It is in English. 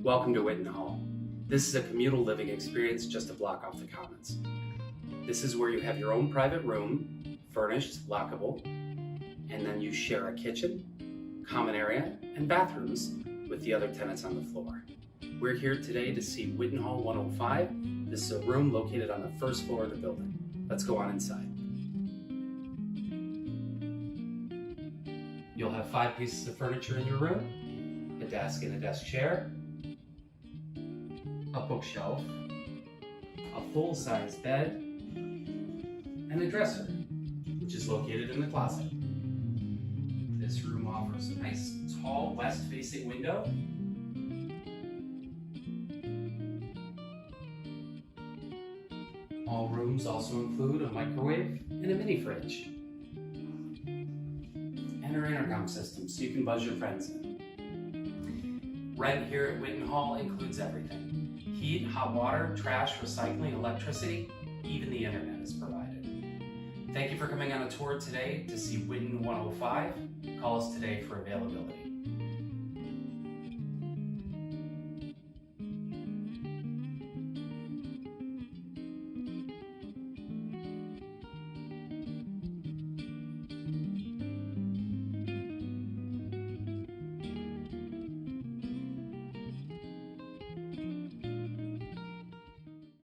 Welcome to Whiton Hall. This is a communal living experience just a block off the Commons. This is where you have your own private room, furnished, lockable, and then you share a kitchen, common area, and bathrooms with the other tenants on the floor. We're here today to see Whiton Hall 105. This is a room located on the first floor of the building. Let's go on inside. You'll have 5 pieces of furniture in your room, a desk and a desk chair, a bookshelf, a full-size bed, and a dresser, which is located in the closet. This room offers a nice, tall, west-facing window. All rooms also include a microwave and a mini fridge, and an intercom system so you can buzz your friends in. Rent here at Whiton Hall includes everything. Heat, hot water, trash, recycling, electricity, even the internet is provided. Thank you for coming on a tour today to see Whiton 105. Call us today for availability.